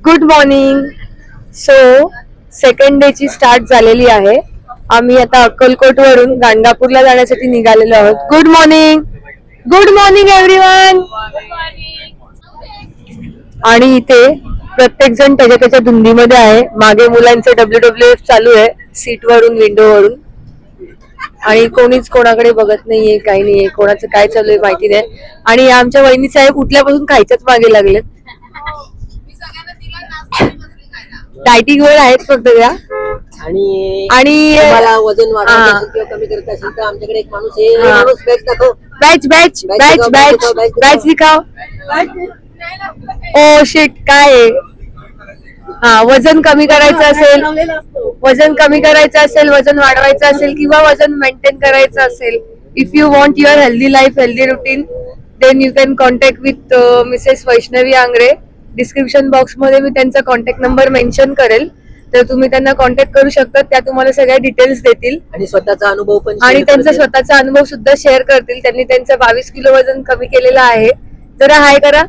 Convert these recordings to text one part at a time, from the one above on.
Good morning. So second day ची start झालेली आहे. आम्ही आता अक्कलकोट वरून गाणगापूरला जाण्यासाठी निघालेलो आहोत. Good morning. Good morning everyone. आणि इथे प्रत्येक जण त्याच्या त्याच्या धुंदीमध्ये आहे. मागे मुलांचे WWF चालू आहे सीट वरून, विंडो वरून. आणि कोणीच कोणाकडे बघत नाहीये, काही नाहीये, कोणाचं काय चालू आहे माहिती नाही. आणि आमच्या वहिनी साहेब उठल्यापासून खायच्याच मागे लागलेत. डायटिंग वर आहेत फक्त त्या. आणि वजन वाढवायचं किंवा कमी करायचं असेल तर आमच्याकडे एक माणूस आहे. Batch batch batch batch batch दिखाव. ओ शिट, काय आहे? हा, वजन कमी करायचं असेल, वजन कमी करायचं असेल, वजन वाढवायचं असेल किंवा वजन मेंटेन करायचं असेल, if you want your healthy life, healthy routine, then you can contact with Mrs Vaishnavi Angre. Description box मध्ये मी त्यांचा कॉन्टॅक्ट नंबर मेन्शन करेल, तर तुम्ही त्यांना कॉन्टॅक्ट करू शकता. त्या तुम्हाला सगळ्या डिटेल्स देतील आणि स्वतःचा अनुभव पण आणि त्यांचा स्वतःचा अनुभव सुद्धा शेअर करतील. त्यांनी त्यांचं 22 किलो वजन कमी केलेलं आहे. जरा हाय करा.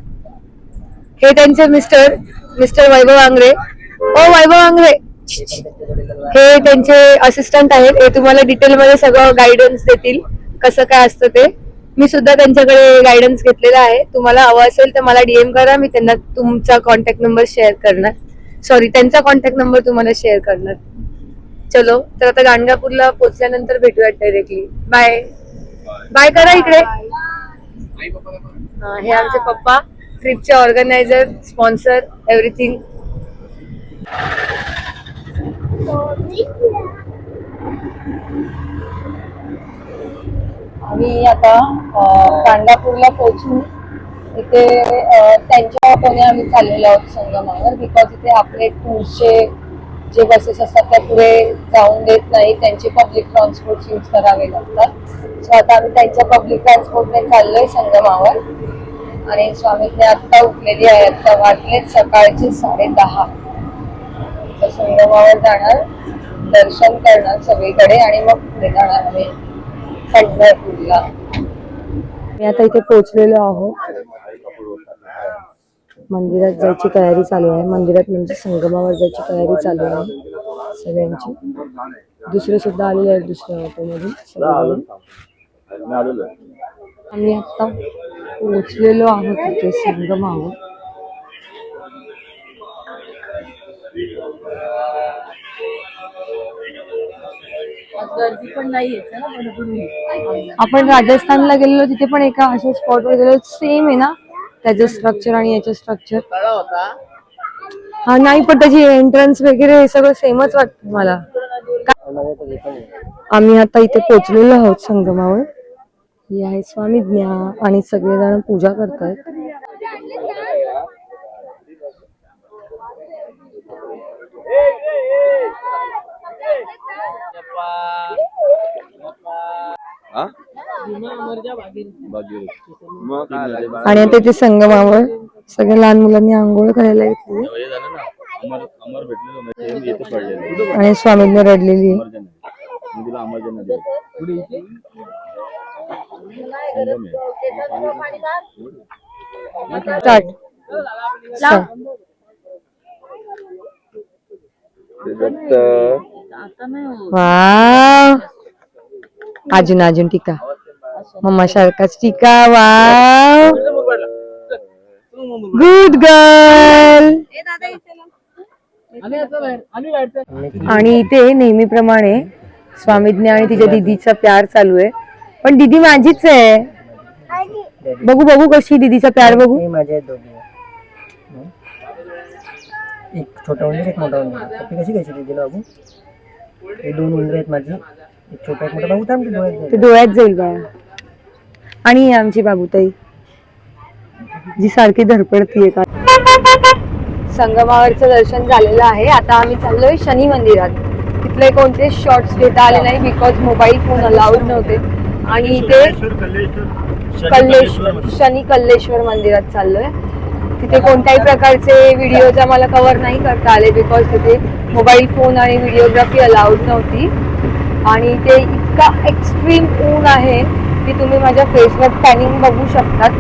हे त्यांचे मिस्टर वैभव आंगरे. ओ वैभव आंगरे, हे त्यांचे असिस्टंट आहेत. हे तुम्हाला डिटेल मध्ये सगळं गायडन्स देतील, कसं काय असतं ते. मी सुद्धा त्यांच्याकडे गायडन्स घेतलेला आहे. तुम्हाला हवं असेल तर मला DM करा, मी त्यांना तुमचा कॉन्टॅक्ट नंबर शेअर करणार. सॉरी, त्यांचा कॉन्टॅक्ट नंबर तुम्हाला शेअर करणार. चलो, तर आता गाणगापूरला पोहोचल्यानंतर भेटूयात डायरेक्टली. बाय बाय करा इकडे. हे आमचे पप्पा, ट्रिपचे ऑर्गनायझर, स्पॉन्सर, एव्हरीथिंग. आम्ही आता गाणगापूरला पोहोचून इथे त्यांच्या ऑटोने आम्ही चाललेलो आहोत संगमावर. बिकॉज इथे आपले टूर्सचे जे बसेस असतात त्या पुढे जाऊन देत नाही, त्यांचे पब्लिक ट्रान्सपोर्ट यूज करावे लागतात. सो आता आम्ही त्यांच्या पब्लिक ट्रान्सपोर्टने चाललोय संगमावर. आणि स्वामींनी आत्ता उठलेली आहे. आत्ता वाजलेत सकाळचे 10:30. तर संगमावर जाणार, दर्शन करणार सगळीकडे आणि मग पुढे जाणार आम्ही पंढरपूरला. मी आता इथे पोहोचलेलो आहोत. मंदिरात जायची तयारी चालू आहे. मंदिरात म्हणजे संगमावर जायची तयारी चालू आहे सगळ्यांची. दुसरे सुद्धा आलेले आहेत दुसऱ्या ऑटोमधून सगळेजण. आम्ही आता पोहोचलेलो आहोत इथे संगमावर. आपण राजस्थानला गेलेलो, तिथे पण एका अशा स्पॉटवर गेलो. सेम आहे ना त्याचं स्ट्रक्चर आणि याचं स्ट्रक्चर. हा नाही, पण त्याची एंट्रन्स वगैरे सगळं सेमच वाटतं मला. आम्ही आता इथे पोहोचलेलो आहोत संगमावर. ही आहे स्वामी ज्ञा आणि सगळेजण पूजा करतायत. आणि आता इथे संगमावर सगळ्या लहान मुलांनी आंघोळ करायला घेतली आणि स्वामींनी रडलेली आहे. स्टार्ट. वाव, अजून टीका, मम्मा सारखाच टीका. Wow, good girl. आणि इथे नेहमीप्रमाणे स्वामीज्ञा आणि तिच्या दीदीचा प्यार चालू आहे. पण दीदी माझीच आहे. बघू बघू कशी दीदीचा प्यार बघू. एक छोटा उंदीर, एक मोठा उंदीर. पप्पी कशी घ्यायची दीदीला बाबू? हे 2 उंदीर आहेत माझी, एक छोटा एक मोठा. बाबू थांब, ते डोळ्यात जाईल बाळा. आणि आमची बाबूताई जी सारखी धडपडतीये. का संगमावरचं दर्शन झालेलं आहे. आता आम्ही चाललोय शनी मंदिरात. तिथले कोणते शॉर्ट्स घेता आले नाही बिकॉज मोबाईल फोन अलाउड नव्हते. आणि इथे शनी कल्लेश्वर मंदिरात चाललोय. तिथे कोणत्याही प्रकारचे व्हिडिओज आम्हाला कव्हर नाही करता आले बिकॉज तिथे मोबाईल फोन आणि व्हिडिओग्राफी अलाउड नव्हती. आणि ते इतका एक्स्ट्रीम ऊन आहे की तुम्ही माझ्या फेसवर टॅनिंग बघू शकतात.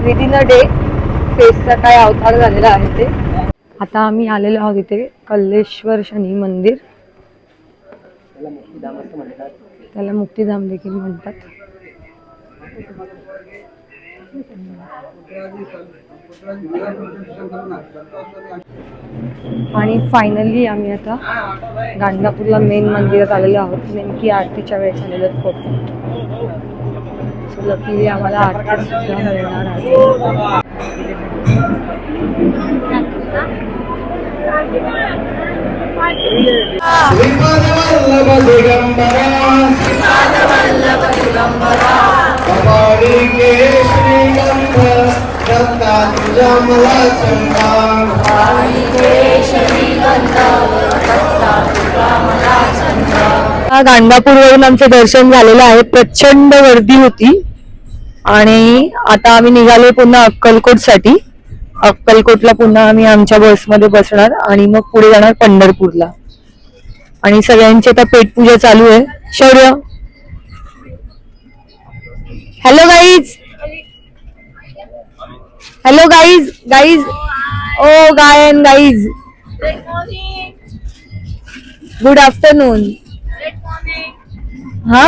विदिन अ डे फेसचा काय अवतार झालेला आहे ते. आता आम्ही आलेलो आहोत इथे कल्लेश्वर शनी मंदिर, त्याला मुक्तिधाम असं म्हणतात. त्याला मुक्तिधाम देखील म्हणतात. आणि फायनली आम्ही आता गाणगापूरला मेन मंदिरात आलेलो आहोत. नेमकी आरतीच्या वेळेस आलेलो आहोत. सो लकीली आम्हाला आरती सुद्धा मिळणार आहे. गाणगापूरवरून आमचे दर्शन झालेलं आहे. प्रचंड गर्दी होती आणि आता आम्ही निघालो पुन्हा अक्कलकोटसाठी. अक्कलकोटला पुन्हा आम्ही आमच्या बसमध्ये बसणार आणि मग पुढे जाणार पंढरपूरला. आणि सगळ्यांची आता पेटपूजा चालू आहे. Shaurya, hello guys, hello guys, guys, oh गायन गाईज, गुड आफ्टरनून. हा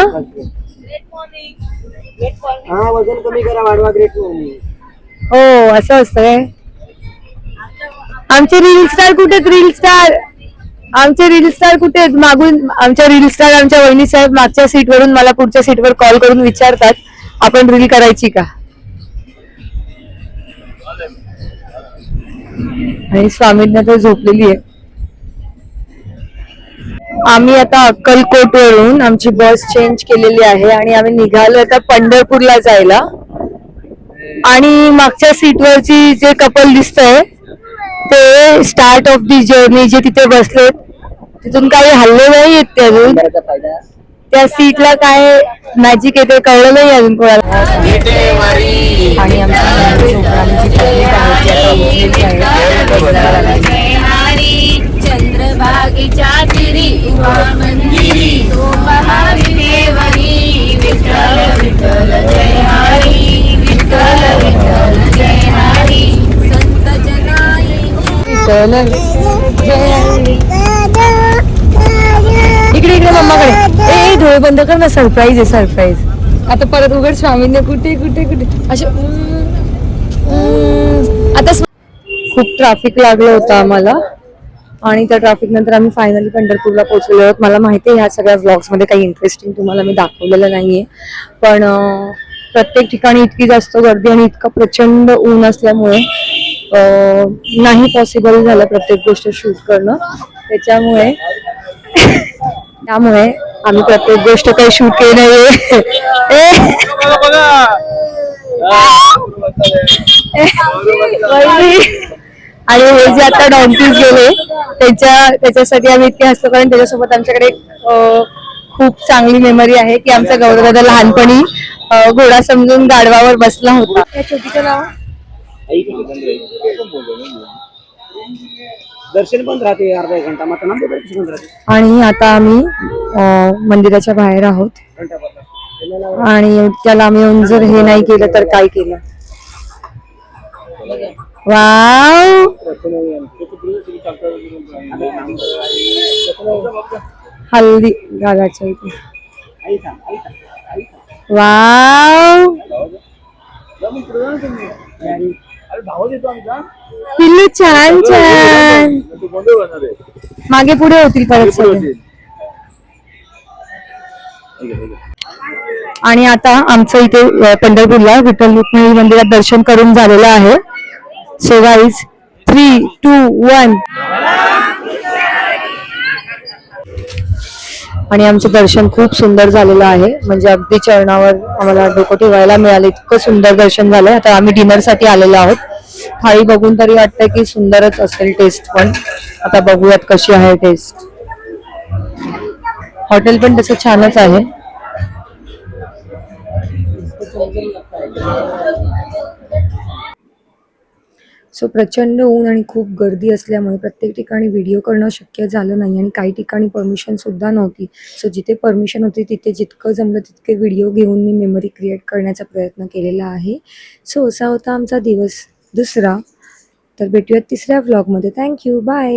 हा, वजन कमी करा, वाढवा. Great morning. हो, असं असतं काय? आमचे रील स्टार कुठे आहेत? रील स्टार, आमचे रील स्टार कुठे आहेत? मागून आमच्या रील स्टार, आमच्या वहिनी साहेब मागच्या सीटवरून मला पुढच्या सीटवर कॉल करून विचारतात आपण रील करायची का. आणि स्वामींना तर झोपलेली आहे. आम्ही आता अक्कलकोट वरून आमची बस चेंज केलेली आहे आणि आम्ही निघालो आता पंढरपूरला जायला. आणि मागच्या सीटवरची जे कपल दिसतंय ते स्टार्ट ऑफ दी जर्नी जे तिथे बसलेत तिथून काही हल्ले नाही येत ते अजून. त्या सीटला काय मॅजिक येते कळलं नाही अजून कोणाला. आणि चंद्रभागेच्या तिरी उमा मंदिरी तो महाविदेवरी विठ्ठल विठ्ठल जय हरी विठ्ठल विठ्ठल जय हरी संत जनाई इकडे इकडे मम्माकडे. ए डोळे बंद कर ना, सरप्राईज आहे सरप्राईज. आता परत उघड. स्वामींनी कुठे कुठे कुठे अशा आता खूप ट्रॅफिक लागलं होतं आम्हाला आणि त्या ट्रॅफिक नंतर आम्ही फायनली पंढरपूरला पोहोचलो आहोत. मला माहिती आहे ह्या सगळ्या व्लॉग्स मध्ये काही इंटरेस्टिंग तुम्हाला मी दाखवलेलं नाहीये, पण प्रत्येक ठिकाणी इतकी जास्त गर्दी आणि इतकं प्रचंड ऊन असल्यामुळे नाही पॉसिबल झालं प्रत्येक गोष्ट शूट करणं. त्यामुळे आम्ही प्रत्येक गोष्ट काही शूट केली नाहीये. आणि हे जे आता डॉन्कीज गेले त्याच्यासाठी आम्ही इतके हसलो, कारण त्याच्यासोबत आमच्याकडे खूप चांगली मेमरी आहे की आमचा गौरवदादा लहानपणी घोडा समजून गाढवावर बसला होता. त्या छोटीचं नाव दर्शन पण राहते अर्धा एक घंटा. मग दर्शन राहते. आणि आता आम्ही मंदिराच्या बाहेर आहोत आणि त्याला आम्ही येऊन जर हे नाही केलं तर काय केलं. वाव, हल्दी गालाच्या इथे. वाव, पिल्लू छान छान. मागे पुढे होतील परत सगळे. आणि आता आमचं इथे पंढरपूरला विठ्ठल रुक्मिणी मंदिरात दर्शन करून झालेलं आहे. So guys 3, 2, 1. आणि आमचं दर्शन खूप सुंदर झालेलं आहे. म्हणजे अगदी चरणावर आम्हाला डोकं ठेवायला मिळालं, इतकं सुंदर दर्शन झालं. आता आम्ही डिनर साठी आलेलो आहोत. थाळी बघून तरी वाटतंय की सुंदरच असेल टेस्ट, पण आता बघूयात कशी आहे टेस्ट. हॉटेल पण तसं छानच आहे. सो प्रचंड ऊन आणि खूप गर्दी असल्यामुळे प्रत्येक ठिकाणी व्हिडिओ करणं शक्य झालं नाही आणि काही ठिकाणी परमिशन सुद्धा नव्हती. सो जिथे परमिशन होती तिथे जितकं जमलं तितके व्हिडिओ घेऊन मी मेमरी क्रिएट करण्याचा प्रयत्न केलेला आहे. सो असा होता आमचा दिवस दुसरा. तर भेटूयात तिसऱ्या व्लॉगमध्ये. Thank you, bye.